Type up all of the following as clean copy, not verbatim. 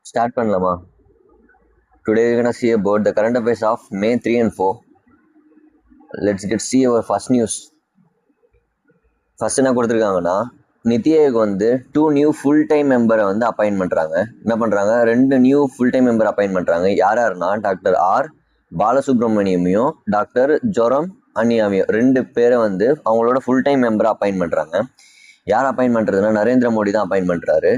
Start பண்ணலாமா? Today we're gonna see about the current affairs of May 3 and 4. Let's see our first news. First என்ன கொடுத்துருக்காங்கன்னா, நித்தி ஆயோக் வந்து 2 new full time மெம்பரை வந்து appoint பண்ணுறாங்க. என்ன பண்ணுறாங்க? 2 new full time member appoint பண்ணுறாங்க. யாருன்னா டாக்டர் ஆர் பாலசுப்ரமணியமையும் டாக்டர் ஜொரம் அனியாமையும் 2 பேரை வந்து அவங்களோட ஃபுல் டைம் மெம்பரை அப்பாயின்ட் பண்ணுறாங்க. யார் அப்பாயின்ட் பண்ணுறதுன்னா நரேந்திர மோடி தான் அப்பாயின்ட் பண்ணுறாரு.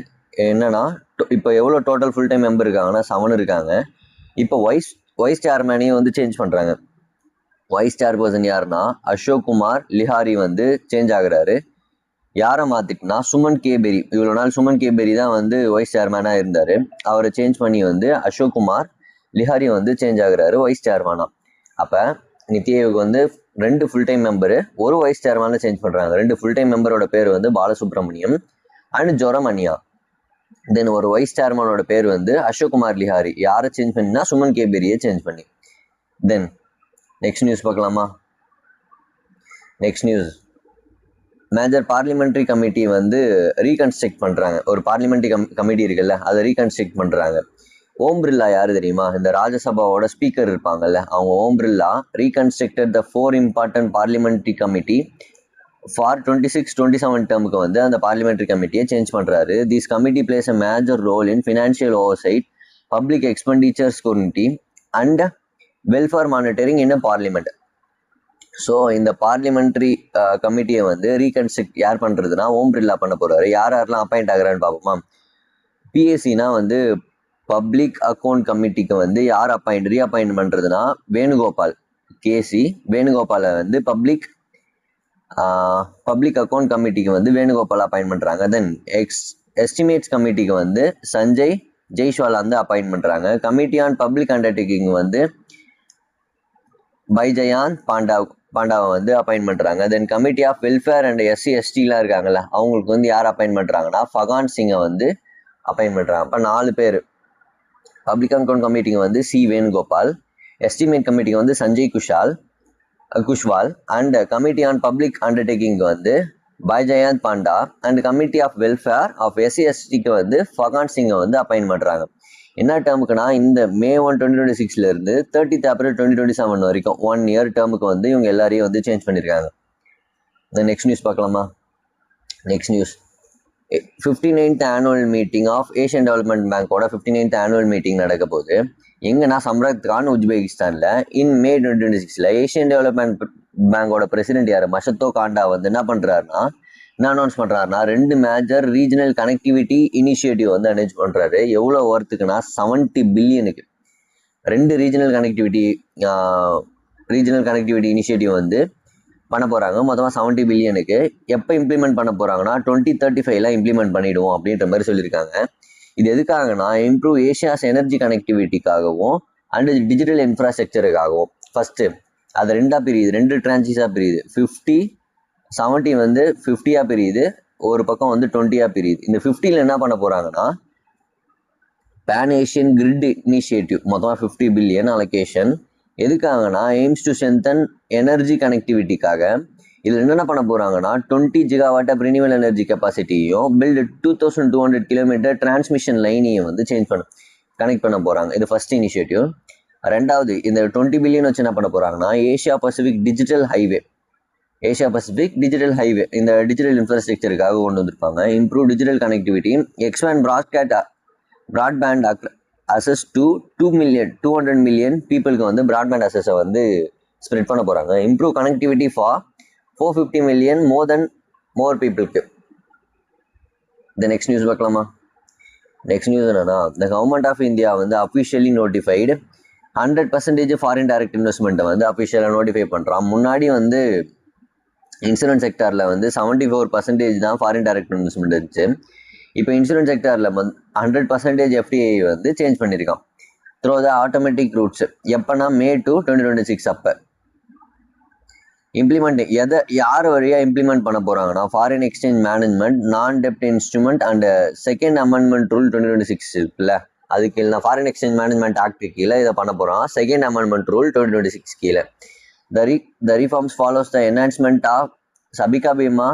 என்னன்னா இப்போ எவ்வளோ டோட்டல் ஃபுல் டைம் மெம்பர் இருக்காங்கன்னா 7 இருக்காங்க. இப்போ வைஸ் சேர்மேனையும் வந்து சேஞ்ச் பண்ணுறாங்க. வைஸ் சேர்பர்சன் யாருன்னா அசோக் குமார் லிஹாரி வந்து சேஞ்ச் ஆகுறாரு. யாரை மாற்றிட்டுனா சுமன் கேபெரி. இவ்வளோ நாள் சுமன் கேபெரி தான் வந்து வைஸ் சேர்மேனாக இருந்தார். அவரை சேஞ்ச் பண்ணி வந்து அசோக் குமார் லிஹாரி வந்து சேஞ்ச் ஆகுறாரு வைஸ் சேர்மேனா. அப்போ நித்தி ஆயோக் வந்து 2 ஃபுல் டைம் மெம்பரு ஒரு வைஸ் சேர்மேனை சேஞ்ச் பண்ணுறாங்க. 2 ஃபுல் டைம் மெம்பரோட பேர் வந்து பாலசுப்ரமணியம் அண்ட் ஜொரம் அனியா. தென் ஒரு வைஸ் சேர்மனோட பேர் வந்து அசோக் குமார் லிஹாரி. யாரை சேஞ்ச் பண்ணினா சுமன் கேபெரியை சேஞ்ச் பண்ணி. தென் நெக்ஸ்ட் நியூஸ் பார்க்கலாமா? Next news, major parliamentary committee வந்து ரீகன்ஸ்ட்ரக்ட் பண்ணுறாங்க. ஒரு பார்லிமெண்ட்ரி கமிட்டி இருக்குல்ல, அதை ரீகன்ஸ்ட்ரக்ட் பண்ணுறாங்க. ஓம் பிர்லா யார் தெரியுமா? இந்த ராஜ்யசபாவோட ஸ்பீக்கர் இருப்பாங்கல்ல, அவங்க Om Birla reconstructed the 4 important parliamentary committee for 26-27 டேர்முக்கு வந்து அந்த பார்லிமெண்ட்ரி கமிட்டியை சேஞ்ச் பண்ணுறாரு. This committee plays a major role in financial oversight, public expenditure scrutiny and welfare monitoring in a parliament. So இந்த பார்லிமெண்ட்ரி கமிட்டியை வந்து ரீகன்ஸ்ட்ரக்ட் யார் பண்ணுறதுனா ஓம் பிர்லா பண்ண போகிறாரு. யாரெல்லாம் அப்பாயிண்ட் ஆகிறான்னு பார்ப்போமா? பிஎஸ்சினா வந்து பப்ளிக் அக்கௌண்ட் கமிட்டிக்கு வந்து யார் ரீஅப்பாயிண்ட் பண்ணுறதுனா வேணுகோபால் கேசி. வேணுகோபாலை வந்து பப்ளிக் அக்கௌண்ட் கமிட்டிக்கு வந்து வேணுகோபால் அப்பாயிண்ட் பண்ணுறாங்க. தென் எஸ்டிமேட்ஸ் கமிட்டிக்கு வந்து சஞ்சய் ஜெய்ஸ்வால் வந்து அப்பாயிண்ட் பண்ணுறாங்க. கமிட்டி ஆன் பப்ளிக் அண்டர்டேக்கிங் வந்து பைஜயான் பாண்டாவை வந்து அப்பாயிண்ட் பண்ணுறாங்க. தென் கமிட்டி ஆஃப் வெல்ஃபேர் அண்ட் SC/STலாம் இருக்காங்கல்ல, அவங்களுக்கு வந்து யார் அப்பாயிண்ட் பண்ணுறாங்கன்னா ஃபகான் சிங்கை வந்து அப்பாயிண்ட் பண்ணுறாங்க. அப்போ 4 பேர். பப்ளிக் அக்கௌண்ட் கமிட்டிக்கு வந்து சி வேணுகோபால், எஸ்டிமேட் கமிட்டிக்கு வந்து Sanjay Kushwal and committee on public அண்டர்டேக்கிங்க்கு வந்து Baijayant Panda and committee of welfare of SC/STக்கு வந்து ஃபகான் சிங்கை வந்து அப்பாயிண்ட் பண்ணுறாங்க. என்ன டேர்முக்குனா இந்த May 1, 2026 30th April 2027 வரைக்கும் 1 இயர் டேர்முக்கு வந்து இவங்க எல்லாரையும் வந்து சேஞ்ச் பண்ணியிருக்காங்க. நெக்ஸ்ட் நியூஸ் பார்க்கலாமா? Next news, 59th annual meeting of Asian development பேங்கோட 59th ஆனுவல் மீட்டிங் நடக்க போகுது. எங்கன்னா சம்ராத் கான் உஸ்பெகிஸ்தானில் இன் May 2026. ஏஷியன் டெவலப்மெண்ட் பேங்கோட பிரசிடென்ட் யார்? மஷத்தோ காண்டா வந்து என்ன பண்ணுறாருன்னா என்ன அனௌன்ஸ் பண்ணுறாருன்னா 2 மேஜர் ரீஜனல் கனெக்டிவிட்டி இனிஷியேட்டிவ் வந்து அனௌன்ஸ் பண்ணுறாரு. எவ்வளோ ஒர்த்துக்குன்னா 70 பில்லியனுக்கு 2 ரீஜனல் கனெக்டிவிட்டி இனிஷியேட்டிவ் வந்து பண்ண போகிறாங்க. மொத்தமாக 70 பில்லியனுக்கு. எப்போ இம்ப்ளிமெண்ட் பண்ண போகிறாங்கன்னா 2035 இம்ப்ளிமெண்ட் பண்ணிவிடுவோம் அப்படின்ற மாதிரி சொல்லியிருக்காங்க. இது எதுக்காகனா இம்ப்ரூவ் ஏஷியாஸ் எனர்ஜி கனெக்டிவிட்டிக்காகவும் அண்ட் டிஜிட்டல் இன்ஃப்ராஸ்ட்ரக்சருக்காகவும். ஃபஸ்ட்டு அது 2 பிரியுது, 2 டிரான்ச்சஸாக பிரியுது. 70 வந்து 50 பிரியுது, ஒரு பக்கம் வந்து 20 பிரியுது. இந்த 50ல் என்ன பண்ண போகிறாங்கன்னா பேன் ஏஷியன் கிரிட் இனிஷியேட்டிவ் மொத்தமாக 50 பில்லியன் அலோகேஷன். எதுக்காகனா எய்ம்ஸ் டு ஸ்ட்ரென்தன் எனர்ஜி கனெக்டிவிட்டிக்காக. இதில் என்னென்ன பண்ண போகிறாங்கன்னா 20 GW ஆஃப் ரினியூவல் எனர்ஜி கெப்பாசிட்டியும் பில்டு 2200 கிலோமீட்டர் டிரான்ஸ்மிஷன் லைனையும் வந்து கனெக்ட் பண்ண போகிறாங்க. இது ஃபர்ஸ்ட் இனிஷியேட்டிவ். ரெண்டாவது, இந்த 20 பில்லியன் வச்சு என்ன பண்ண போகிறாங்கன்னா ஏஷியா பசிபிக் டிஜிட்டல் ஹைவே இந்த டிஜிட்டல் இன்ஃப்ராஸ்ட்ரக்சருக்காக கொண்டு வந்திருப்பாங்க. Improve digital connectivity, expand broadband access to 200 million பீப்புளுக்கு வந்து ப்ராட்பேண்ட் அசஸை வந்து ஸ்ப்ரெட் பண்ண போகிறாங்க. Improve connectivity for 450 million more பீப்புளுக்கு. இந்த நெக்ஸ்ட் நியூஸ் பார்க்கலாமா? நெக்ஸ்ட் நியூஸ் என்னன்னா, த கவர்மெண்ட் ஆஃப் இந்தியா வந்து அஃபிஷியலி நோட்டிஃபைடு 100% ஃபாரின் டைரக்ட் இன்வெஸ்ட்மெண்ட்டை வந்து அஃபிஷியலாக நோட்டிஃபை பண்ணுறான். முன்னாடி வந்து இன்சூரன்ஸ் செக்டாரில் வந்து 74% தான் ஃபாரின் டைரக்ட் இன்வெஸ்ட்மெண்ட் இருந்துச்சு. இப்போ இன்சூரன்ஸ் செக்டாரில் வந்து 100% FDI வந்து சேஞ்ச் பண்ணியிருக்கான் த்ரூ த ஆட்டோமேட்டிக் ரூட்ஸ். எப்போனா May 2, 2026 அப்போ யார் வழியாக இம்ப்ளிமெண்ட் பண்ண போகிறாங்கன்னா ஃபாரின் எக்ஸ்சேஞ்ச் மேனேஜ்மெண்ட், நான் டெப்ட் instrument and second amendment rule 2026 இருக்குல்ல, அதுக்கு இல்லை ஃபாரின் எக்ஸ்சேஞ்ச் மேனேஜ்மெண்ட் ஆக்ட் கீழே இதை பண்ண போகிறோம். செகண்ட் அமெண்ட்மெண்ட் ரூல் 2026 கீழே. The reforms follows the enhancement of Sabika Bima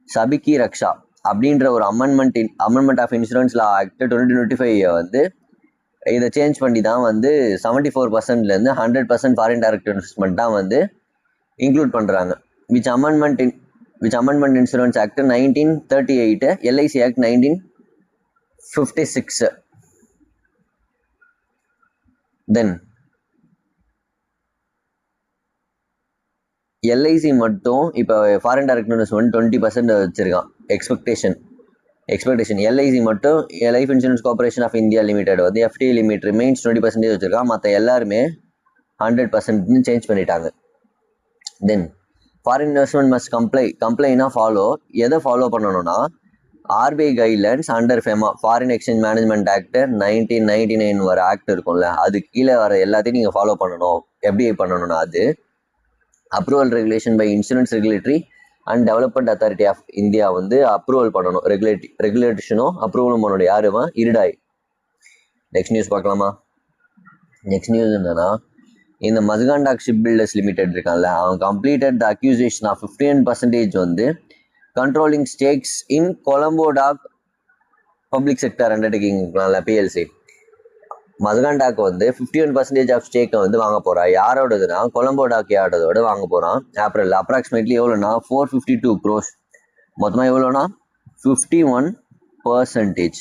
சபிகி Raksha அப்படின்ற ஒரு amendment of insurance law act 2025 வந்து இதை சேஞ்ச் பண்ணி தான் வந்து 74%லேருந்து 100% ஃபாரின் டைரக்ட் இன்வெஸ்ட்மெண்ட் தான் வந்து இன்க்ளூட் பண்ணுறாங்க. Which amendment insurance act 1938, LIC act 1956. Then LIC மட்டும் இப்போ ஃபாரின் டைரக்ட் இன்வெஸ்ட்மெண்ட் 20% வச்சிருக்கான் எக்ஸ்பெக்டேஷன். எல்ஐசி மட்டும் life insurance corporation of India limited வந்து எஃப்டிஐ லிமிட் ரிமைன்ஸ் 20% வச்சிருக்கான். மற்ற எல்லாருமே 100% சேஞ்ச் பண்ணிட்டாங்க. தென் ஃபாரின் இன்வெஸ்ட்மெண்ட் மஸ்ட் கம்ப்ளைனா ஃபாலோ. எதை ஃபாலோ பண்ணணும்னா RBI guidelines under FEMA, foreign exchange management act 1999 வர ஆக்ட் இருக்கும்ல, அது கீழே வர எல்லாத்தையும் நீங்கள் ஃபாலோ பண்ணணும். எப்படி பண்ணணும்னா அது approval regulation by insurance regulatory and development authority of India வந்து அப்ரூவல் பண்ணணும். ரெகுலேஷனும் அப்ரூவலும் பண்ணணும். யாருமா? இருடாய். நெக்ஸ்ட் நியூஸ் பார்க்கலாமா? நெக்ஸ்ட் நியூஸ் என்னன்னா, இந்த Mazagon dock ship builders limited இருக்கான்ல, அவன் கம்ப்ளீட்டட் த அக்யூசேஷன் ஆஃப் 15% வந்து controlling stakes in Colombo dock public sector undertaking PLC. Mazagon dock வந்து 51% ஆஃப் ஸ்டேக்கை வந்து வாங்க போகிறான். யாரோடதுன்னா கொலம்போ டாக் யாரோட வாங்க போகிறான் ஏப்ரல். அப்ராக்சிமேட்லி எவ்வளோனா 452 crores. மொத்தமாக எவ்வளோனா 51%.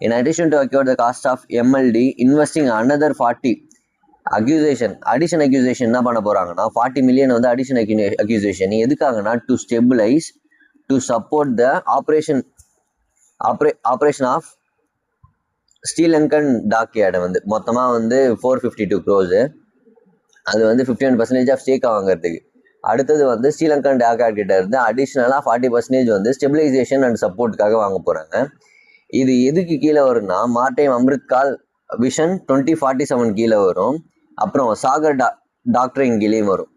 In addition to acquire the cost of MLD, investing another 40 addition accusation என்ன பண்ண போகிறாங்கன்னா 40 million வந்து அடிஷன் அக்யூசேஷன். எதுக்காகனா to stabilise to support the operation of Sri Lankan dock யார்டை வந்து மொத்தமாக வந்து 452 crores. அது வந்து 51% ஆஃப் ஸ்டேக்கை வாங்குறதுக்கு. அடுத்தது வந்து ஸ்ரீலங்கன் டாக் யார்ட் கிட்ட இருந்து அடிஷ்னலாக 40% வந்து ஸ்டெபிலைசேஷன் அண்ட் சப்போர்ட்டுக்காக வாங்க போகிறாங்க. இது எதுக்கு கீழே வரும்னா மார்டைம் அமிர்த்கால் விஷன் 2047 கீழே வரும். அப்புறம் சாகர் டாக்டரின் கீழே வரும்.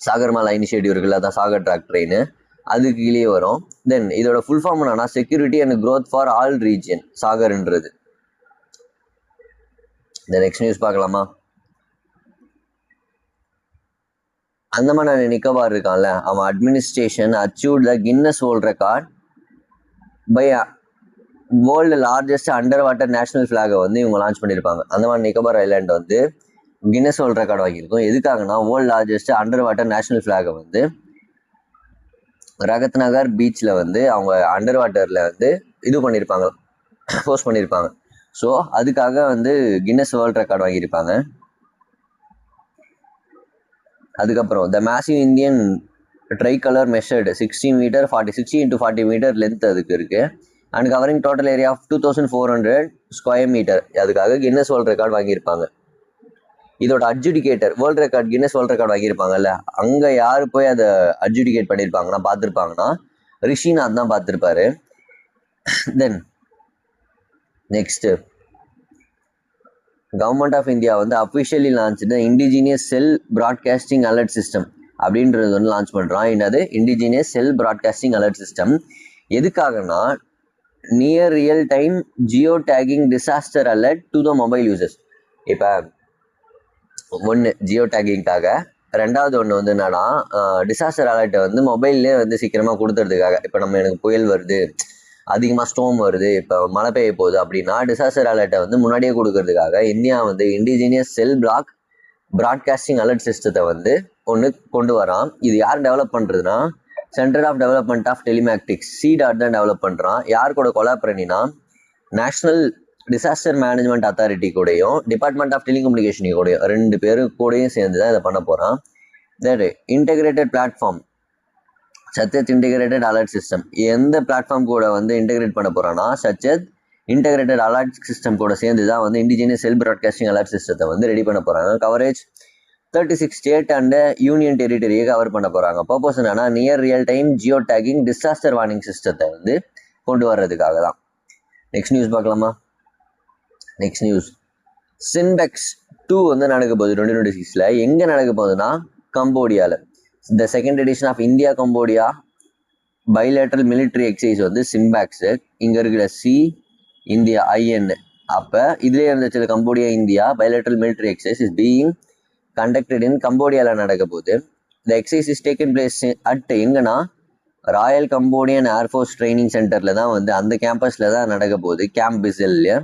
சாகர்மாலா இனிஷியேட்டிவ் இருக்குல்ல, அதான் சாகர் டாக்டரின், அதுக்கு கீழே வரும். தென் இதோட ஃபுல் ஃபார்ம் என்னன்னா security and growth for all region, சாகர்ன்றது. இந்த நெக்ஸ்ட் நியூஸ் பார்க்கலாமா? அந்தமான் அண்ட் நிக்கோபார் இருக்கான்ல, அவன் administration achieved the Guinness world record by world largest under water national ஃபிளாகை வந்து இவங்க லான்ச் பண்ணியிருப்பாங்க. அந்தமான் நிக்கோபார் ஐலாண்ட் வந்து கின்னஸ் வேர்ல்ட் ரெக்கார்டு வாங்கியிருக்கும். எதுக்காகனா world largest under water national ஃபிளாகை வந்து ரகத் நகர் பீச்சில் வந்து அவங்க அண்டர் வாட்டரில் வந்து இது பண்ணியிருப்பாங்க, போஸ்ட் பண்ணியிருப்பாங்க. ஸோ அதுக்காக வந்து கின்னஸ் வேர்ல்ட் ரெக்கார்டு வாங்கியிருப்பாங்க. அதுக்கப்புறம் the massive Indian tri colour measured 60 metre 60 into 40 metre length அதுக்கு இருக்குது. And covering total area of 2400 square metre. அதுக்காக கின்னஸ் வேர்ல்ட் ரெக்கார்டு வாங்கியிருப்பாங்க. இதோட adjudicator world record Guinness world record வாங்கியிருப்பாங்கல்ல, அங்கே யார் போய் அதை அட்ஜுடிகேட் பண்ணியிருப்பாங்கன்னா பார்த்துருப்பாங்கன்னா ரிஷிநாத் தான் பார்த்துருப்பாரு. Then next government of India வந்து officially launch indigenous cell broadcasting alert system அப்படின்றது வந்து லான்ச் பண்ணுறான். என்னது indigenous cell broadcasting alert system. எதுக்காகனா near real time geo tagging disaster alert to the mobile users. இப்போ ஒன்று ஜியோ டேகிங்காக, ரெண்டாவது ஒன்று வந்து என்னன்னா டிசாஸ்டர் அலர்ட்டை வந்து மொபைல்லே வந்து சீக்கிரமாக கொடுத்துறதுக்காக. இப்போ எனக்கு புயல் வருது, அதிகமாக ஸ்டோம் வருது, இப்போ மழை பெய்ய போகுது அப்படின்னா டிசாஸ்டர் அலர்ட்டை வந்து முன்னாடியே கொடுக்கறதுக்காக இந்தியா வந்து இண்டிஜினியஸ் செல் ப்ராட்காஸ்டிங் அலர்ட் சிஸ்டத்தை வந்து ஒன்று கொண்டு வரான். இது யார் டெவலப் பண்ணுறதுனா centre of development of telematics CDOT தான் டெவலப் பண்ணுறான். யார் கூட கொலாப் பண்ணினா நேஷ்னல் டிசாஸ்டர் மேனேஜ்மெண்ட் அத்தாரிட்டி கூடயும் டிபார்ட்மெண்ட் ஆஃப் டெலிகம்யூனிகேஷன் கூடயும் 2 பேரும் கூடயும் சேர்ந்து தான் இதை பண்ண போகிறான். That integrated platform Sachet integrated alert system. எந்த பிளாட்ஃபார்ம் கூட வந்து இன்டெகிரேட் பண்ண போகிறான்னா சச்சத் இன்டெகிரேட்டட் அலர்ட் சிஸ்டம் கூட சேர்ந்து தான் வந்து இண்டிஜினியஸ் செல் ப்ராட்காஸ்டிங் அலர்ட் சிஸ்டத்தை வந்து ரெடி பண்ண போகிறாங்க. கவரேஜ் 36 ஸ்டேட் அண்ட் யூனியன் டெரிட்டரியை கவர் பண்ண போகிறாங்க. பர்பஸ் என்னன்னா near real time geo tagging disaster warning சிஸ்டத்தை வந்து கொண்டு வர்றதுக்காக தான். நெக்ஸ்ட் நியூஸ் பார்க்கலாமா? நெக்ஸ்ட் நியூஸ் சின்பெக்ஸ் 2 வந்து நடக்க போகுது 2026. எங்கே நடக்க போகுதுன்னா கம்போடியாவில். The second edition of India Cambodia bilateral military exercise வந்து சிம்பேக்ஸு. இங்கே இருக்கிற சி இந்தியா IN. அப்போ இதுலேயே இருந்துச்சு Cambodia India bilateral military exercise is being conducted in கம்போடியாவில் நடக்க போகுது. The exercise is taken place at எங்கன்னா ராயல் கம்போடியன் ஏர்ஃபோர்ஸ் ட்ரைனிங் சென்டரில் தான் வந்து அந்த கேம்பஸில் தான் நடக்க போகுது, கேம்ப் பிசல்ல.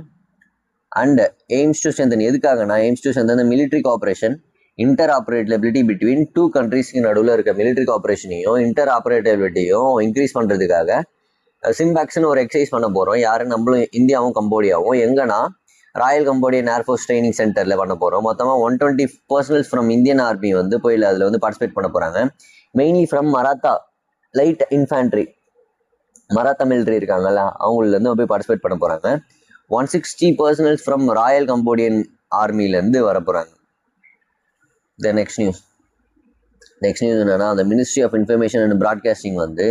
அண்ட் எய்ம்ஸ் டு ஸ்ட்ரென்தன், எதுக்காகனா aims to strengthen military cooperation inter operability between two கண்ட்ரீஸ்க்கு நடுவில் இருக்க மிலிட்ரி கோஆப்ரேஷனையும் இன்டர் ஆப்ரேட்டபிலிட்டியும் இன்க்ரீஸ் பண்ணுறதுக்காக சிம்பாக்ஸ்னு ஒரு எக்ஸசைஸ் பண்ண போகிறோம். யாரு நம்மளும் இந்தியாவும் கம்போடியாவும். எங்கன்னா ராயல் கம்போடியன் ஏர்ஃபோர்ஸ் ட்ரைனிங் சென்டரில் பண்ண போகிறோம். மொத்தமாக 120 பர்சனல்ஸ் ஃப்ரம் இந்தியன் ஆர்மி வந்து போய் அதில் வந்து பார்ட்டிசிபேட் பண்ண போகிறாங்க. Mainly from Maratha light infantry, Maratha military இருக்காங்கல்ல, அவங்களேருந்து போய் பார்ட்டிசிபேட் பண்ண போகிறாங்க. 160 பர்சனல்ஸ் ஃப்ரம் ராயல் கம்போடியன் ஆர்மிலேருந்து வர போகிறாங்க. த நெக்ஸ்ட் நியூஸ் என்னன்னா, அந்த ministry of information and broadcasting வந்து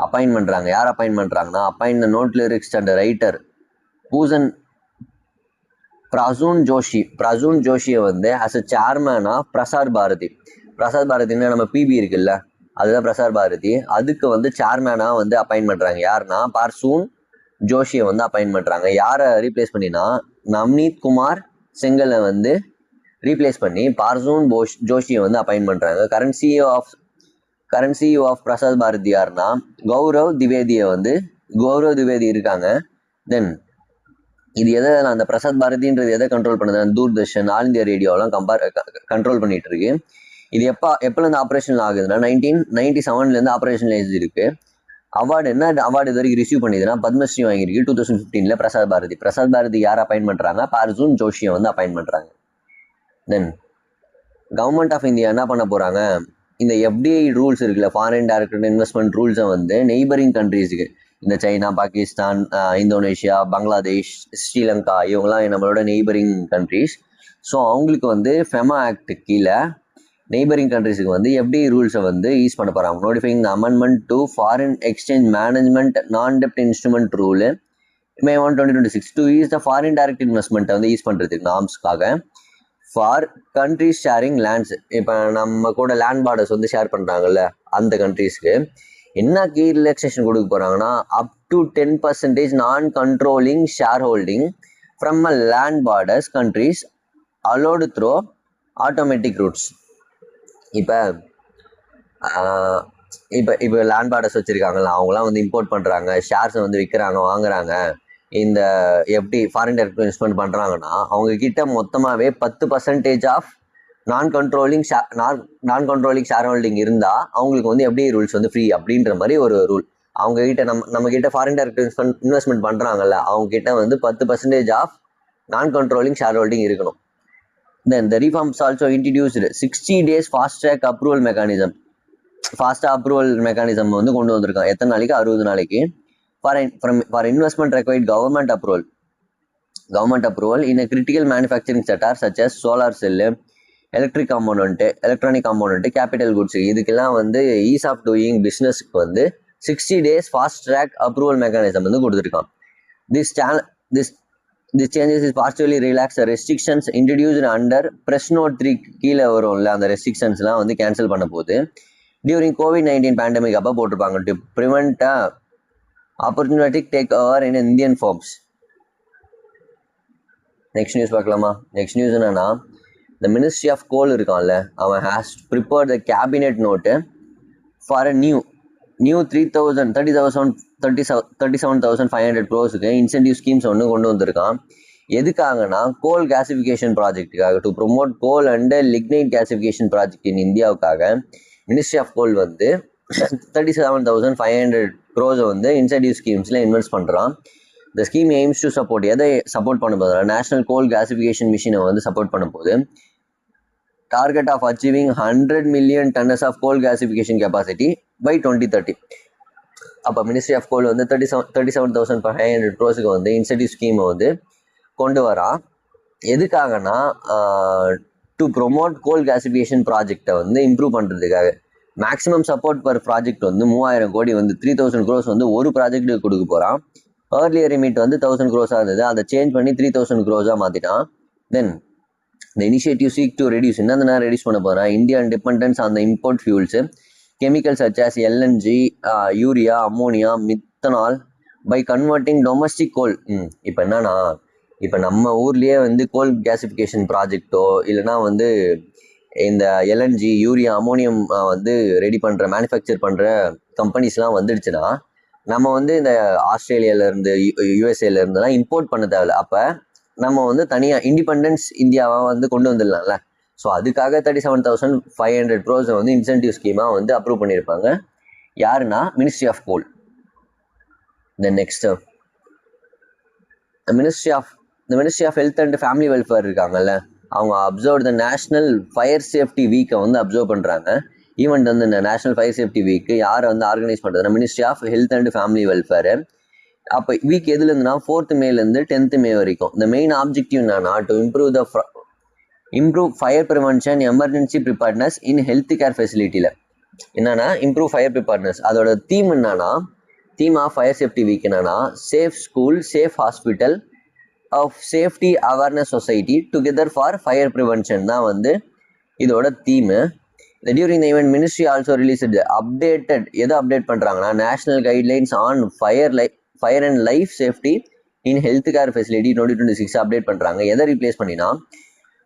அப்பாயின்ட் பண்ணுறாங்க. யார் அப்பாயின்ட் பண்ணுறாங்கன்னா, appoint the note lyrics and writer Prasoon ஜோஷியை வந்து as a chairman of Prasar Bharati. Prasar பாரதினா நம்ம பிபி இருக்குல்ல, அதுதான் பிரசார் பாரதி. அதுக்கு வந்து சேர்மேனாக வந்து அப்பாயின்ட் பண்ணுறாங்க. யாருன்னா பிரசூன் ஜோஷியை வந்து அப்பாயின்ட் பண்ணுறாங்க. யாரை ரீப்ளேஸ் பண்ணினா, நவ்னீத் குமார் செங்கலை வந்து ரீப்ளேஸ் பண்ணி பிரசூன் ஜோஷியை வந்து அப்பாயின்ட் பண்ணுறாங்க. Current CEO of Prasar Bharati யாருன்னா கௌரவ் திவேதி இருக்காங்க. தென் இது எதை, அந்த பிரசாத் பாரதின்றது எதை கண்ட்ரோல் பண்ணுது, தூர்தர்ஷன், ஆல் இந்தியா ரேடியோலாம் கண்ட்ரோல் பண்ணிட்டு இருக்கு. இது எப்போலேருந்து ஆப்ரேஷனல் ஆகுதுன்னா 1997 ஆப்ரேஷனலைஸ் இருக்கு. அவார்டு என்ன அவார்டு இது வரைக்கும் ரிசீவ் பண்ணிதுன்னா பத்மஸ்ரீ வாங்கியிருக்கு 2015 பிரசாத் பாரதி யார் அப்பாயின்ட் பண்ணுறாங்க, பிரசூன் ஜோஷியை வந்து அப்பாயின்ட் பண்ணுறாங்க. தென் கவர்மெண்ட் ஆஃப் இந்தியா என்ன பண்ண போகிறாங்க, இந்த எஃப்டிஐ ரூல்ஸ் இருக்குல்ல, ஃபாரின் டைரக்ட் இன்வெஸ்ட்மெண்ட் ரூல்ஸை வந்து நெய்பரிங் கண்ட்ரீஸுக்கு, இந்த சைனா, பாகிஸ்தான், இந்தோனேஷியா, பங்களாதேஷ், ஸ்ரீலங்கா, இவங்கெல்லாம் நம்மளோட நெய்பரிங் கண்ட்ரீஸ். ஸோ அவங்களுக்கு வந்து ஃபெமா ஆக்ட் கீழே நெய்பரிங் கண்ட்ரீஸுக்கு வந்து எஃப்டிஐ ரூல்ஸை வந்து யூஸ் பண்ண போகிறாங்க. Notifying the amendment to foreign exchange management non டெப்ட் instrument rule May 1, 2026 to use the foreign direct இன்வெஸ்ட்மெண்ட்டை வந்து யூஸ் பண்ணுறதுக்கு நார்ம்ஸ்க்காக ஃபார் கண்ட்ரிஸ் ஷேரிங் லேண்ட்ஸ். இப்போ நம்ம கூட லேண்ட் பார்டர்ஸ் வந்து ஷேர் பண்ணுறாங்கல்ல, அந்த கண்ட்ரீஸ்க்கு என்ன கீ ரிலாக்ஸேஷன் கொடுக்க போகிறாங்கன்னா, அப் டு 10% நான் controlling share holding from a land borders countries allowed throw automatic roots. இப்போ லேண்ட் பார்டர்ஸ் வச்சுருக்காங்கல்ல, அவங்களாம் வந்து இம்போர்ட் பண்ணுறாங்க, ஷேர்ஸை வந்து விற்கிறாங்க, வாங்குறாங்க, இந்த எப்படி ஃபாரின் டைரக்ட் இன்வெஸ்ட்மெண்ட் பண்ணுறாங்கன்னா, அவங்கக்கிட்ட மொத்தமாகவே 10% ஆஃப் நான் கண்ட்ரோலிங் ஷேர் ஹோல்டிங் இருந்தால் அவங்களுக்கு வந்து எப்படி ரூல்ஸ் வந்து ஃப்ரீ அப்படின்ற மாதிரி ஒரு ரூல். அவங்கக்கிட்ட நம்மக்கிட்ட ஃபாரின் டைரக்ட் இன்வெஸ்ட்மெண்ட் பண்ணுறாங்கல்ல, அவங்கக்கிட்ட வந்து 10% ஆஃப் நான் கண்ட்ரோலிங் ஷேர் ஹோல்டிங் இருக்கணும். Then the reforms also introduced 60 days fast track approval mechanism. ஃபாஸ்ட்டாக அப்ரூவல் மெக்கானிசம் வந்து கொண்டு வந்திருக்காங்க. எத்தனை நாளைக்கு? 60 நாளைக்கு. For investment required government approval in critical manufacturing sector such as solar cell, electronic component, capital goods, இதுக்கெல்லாம் வந்து ஈஸ் ஆஃப் டூயிங் பிஸ்னஸ்க்கு வந்து 60 days fast track approval mechanism வந்து கொடுத்துருக்கான். This changes is partially relaxed restrictions introduced under Press Note 3 கீழே வரும்ல, அந்த ரெஸ்ட்ரிக்ஷன்ஸ்லாம் வந்து கேன்சல் பண்ண போகுது. டியூரிங் COVID-19 பேண்டமிக் அப்போ போட்டிருப்பாங்க, to prevent opportunistic take over in Indian firms. Next news பார்க்கலாமா? நெக்ஸ்ட் நியூஸ் என்னன்னா, இந்த மினிஸ்ட்ரி ஆஃப் கோல் இருக்கான்ல, அவன் has prepared the cabinet note for a new 37,500 crores incentive schemes ஒன்று கொண்டு வந்திருக்கான். எதுக்காகனா கோல் கேசிஃபிகேஷன் ப்ராஜெக்டுக்காக, to promote coal and lignite gasification project in இந்தியாவுக்காக மினிஸ்ட்ரி ஆஃப் கோல் வந்து 37,500 crores வந்து இன்சென்டிவ் ஸ்கீம்ஸில் இன்வெஸ்ட் பண்ணுறான். இந்த ஸ்கீம் எய்ம்ஸ் டு சப்போர்ட், எதை சப்போர்ட் பண்ண போதுனா நேஷனல் கோல் கேசிஃபிகேஷன் மிஷினை வந்து சப்போர்ட் பண்ண போகுது. Target of achieving 100 million tons of coal gasification capacity by 2030. அப்போ மினிஸ்ட்ரி ஆஃப் கோல் வந்து 37,500 crores வந்து இன்சென்டிவ் ஸ்கீமை வந்து கொண்டு வரான். எதுக்காகனா டு ப்ரொமோட் கோல் கேசிஃபிகேஷன் ப்ராஜெக்டை வந்து இம்ப்ரூவ் பண்ணுறதுக்காக. மேக்ஸிமம் சப்போர்ட் பர் ப்ராஜெக்ட் வந்து 3,000 கோடி வந்து 3,000 crores வந்து ஒரு ப்ராஜெக்ட்டுக்கு கொடுக்க போகிறான். ஏர்லியர் லிமிட் வந்து 1,000 crores இருந்தது, அதை சேஞ்ச் பண்ணி 3,000 crores மாற்றிட்டான். Then the initiative seek to reduce, என்னென்ன ரெடியூஸ் பண்ண போகிறா, Indian dependence on the import fuels, chemicals such as LNG, urea, ammonia, methanol by converting domestic coal. இப்போ என்னன்னா, இப்போ நம்ம ஊர்லேயே வந்து கோல் கேசிஃபிகேஷன் ப்ராஜெக்டோ இல்லைனா வந்து இந்த LNG, யூரியா, அம்மோனியம் வந்து ரெடி பண்ணுற மேனுஃபேக்சர் பண்ணுற கம்பெனிஸ்லாம் வந்துடுச்சுன்னா நம்ம வந்து இந்த ஆஸ்திரேலியாவிலேருந்து யூஎஸ்ஏலேருந்துலாம் இம்போர்ட் பண்ண தேவையில்ல. அப்போ நம்ம வந்து தனியாக இண்டிபெண்டன்ஸ் இந்தியாவாக வந்து கொண்டு வந்துடலாம்ல. ஸோ அதுக்காக 37,500 crores வந்து இன்சென்டிவ் ஸ்கீமாக வந்து அப்ரூவ் பண்ணியிருப்பாங்க. யாருன்னா ministry of coal. Then next ministry of health and family welfare இருக்காங்கல்ல, அவங்க observe the national fire safety வீக்கை வந்து அப்சர்வ் பண்ணுறாங்க. ஈவெண்ட் வந்து இந்த நேஷனல் ஃபயர் சேஃப்டி வீக்கு யாரை வந்து ஆர்கனைஸ் பண்ணுறதுனா ministry of health and family welfare. அப்போ வீக் எதுலேருந்துனா 4th Mayலேருந்து 10th May வரைக்கும். இந்த மெயின் ஆப்ஜெக்டிவ் என்னன்னா to improve fire prevention emergency preparedness in health care ஃபெசிலிட்டியில் என்னன்னா இம்ப்ரூவ் ஃபயர் ப்ரிப்பேர்ட்னஸ். அதோட தீம் என்னன்னா theme of fire safety week என்னன்னா safe school, safe hospital of safety awareness society together for fire prevention தான் வந்து இதோட theme. During the event ministry also released updated எதை update பண்ணுறாங்கன்னா national guidelines on fire and life safety in health care facility 2026 update பண்ணுறாங்க. எதை replace பண்ணினா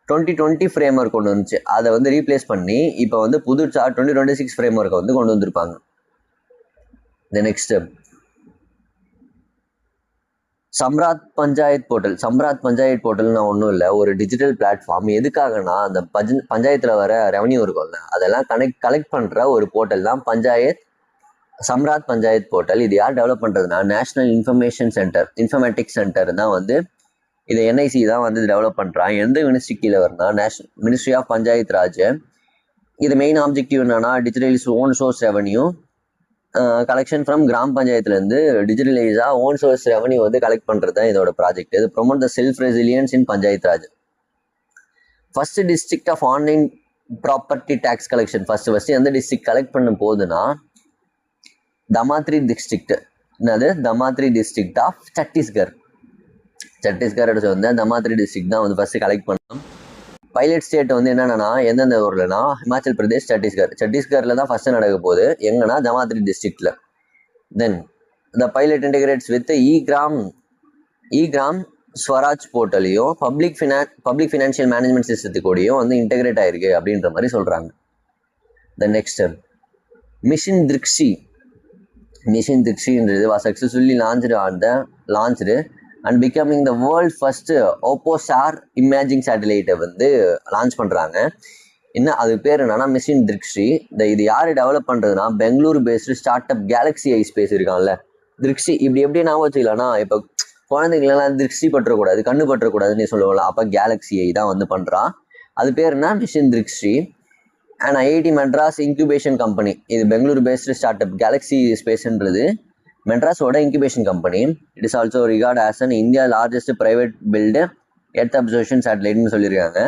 2020 frame work கொண்டு வந்துச்சு, அதை வந்து ரீப்ளேஸ் பண்ணி இப்போ வந்து புதுசா 2026 ஃப்ரேம் ஒர்க்கை வந்து கொண்டு வந்திருப்பாங்க. நெக்ஸ்ட் சம்ராத் பஞ்சாயத் போர்ட்டல்னா ஒன்றும் இல்லை, ஒரு டிஜிட்டல் பிளாட்ஃபார்ம். எதுக்காகனா அந்த பஞ்சாயத்தில் வர ரெவன்யூ இருக்கும்ல, அதெல்லாம் கலெக்ட் பண்ணுற ஒரு போர்ட்டல் தான் சம்ராத் பஞ்சாயத் போர்ட்டல். இது யார் டெவலப் பண்ணுறதுனா நேஷனல் இன்ஃபர்மேட்டிக்ஸ் சென்டர் தான் வந்து இதை என்ஐசி தான் வந்து டெவலப் பண்ணுறான். எந்த மினிஸ்ட்ரி கீழே வரும்னா மினிஸ்ட்ரி ஆஃப் பஞ்சாயத் ராஜ். இது மெயின் ஆப்ஜெக்டிவ் என்னன்னா digitalise own source revenue collection from gram பஞ்சாயத்துலேருந்து டிஜிட்டலைஸாக ஓன் சோர்ஸ் ரெவன்யூ வந்து கலெக்ட் பண்ணுறது தான் இதோட ப்ராஜெக்ட். இது promote the self resilience in panchayat Raj. First district of online property tax collection first எந்த டிஸ்ட்ரிக்ட் கலெக்ட் பண்ண போகுதுன்னா தமாத்ரி டிஸ்ட்ரிக்ட். என்னது தமாத்ரி டிஸ்ட்ரிக்ட் ஆஃப் சத்தீஸ்கர் வந்து தமாத்ரி டிஸ்ட்ரிக்ட் தான் வந்து ஃபர்ஸ்ட் கலெக்ட் பண்ணலாம். பைலட் ஸ்டேட் வந்து என்னன்னா எந்தெந்த ஊர்லனா ஹிமாச்சல் பிரதேஷ், சத்தீஸ்கர்ல தான் ஃபர்ஸ்ட் நடக்க போகுது. எங்கன்னா தமாத்ரி டிஸ்ட்ரிக்ட்ல. Then the pilot integrates with e gram Swaraj போர்ட்டலையும் பப்ளிக் ஃபினான்ஷியல் மேனேஜ்மெண்ட் சிஸ்டத்துக்கூடையும் வந்து இன்டெகிரேட் ஆயிருக்கு அப்படின்ற மாதிரி சொல்றாங்க. தென் நெக்ஸ்ட் மிஷன் திருக்ஷின்றது was successfully launched and becoming the world first OPOSAR imaging satellite வந்து லான்ச் பண்ணுறாங்க. என்ன அது பேர் என்னன்னா மிஷன் திருக்ஷி. இது யார் டெவலப் பண்ணுறதுனா Bangalore based start up GalaxEye space இருக்கான்ல, திருக்ஷி. இப்படி எப்படி ஞாபகம் வச்சுக்கலாம்னா இப்போ குழந்தைங்களெல்லாம் திருஷ்டி பற்றக்கூடாது, கண்ணு பற்றக்கூடாதுன்னு சொல்லுவோம்ல, அப்போ கேலக்ஸி ஐ தான் வந்து பண்ணுறான். அது பேர் என்ன mission Drishti. And IIT Madras incubation company. இது Bangalore based start up galaxy ஸ்பேஸ்ன்றது மெட்ராஸோட incubation company. It is also regard as an India largest private build earth observation சேட்டலைட்னு சொல்லியிருக்காங்க.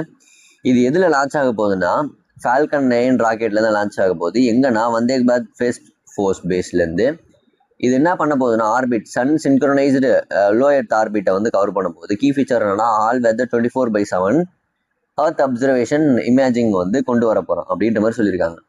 இது எதில் லான்ச் ஆக போகுதுன்னா ஃபால்கன் 9 ராக்கெட்டில் தான் லான்ச் ஆக போகுது. எங்கன்னா வந்தே பாரத் ஃபேஸ் ஃபோர்ஸ் பேஸ்லேருந்து. இது என்ன பண்ண போகுதுன்னா orbit sun synchronised low earth ஆர்பிட்டை வந்து கவர் பண்ண போகுது. கீ ஃபீச்சர் என்னன்னா all weather 24/7 earth observation imaging வந்து கொண்டு வர போகிறோம் அப்படின்ற மாதிரி சொல்லியிருக்காங்க.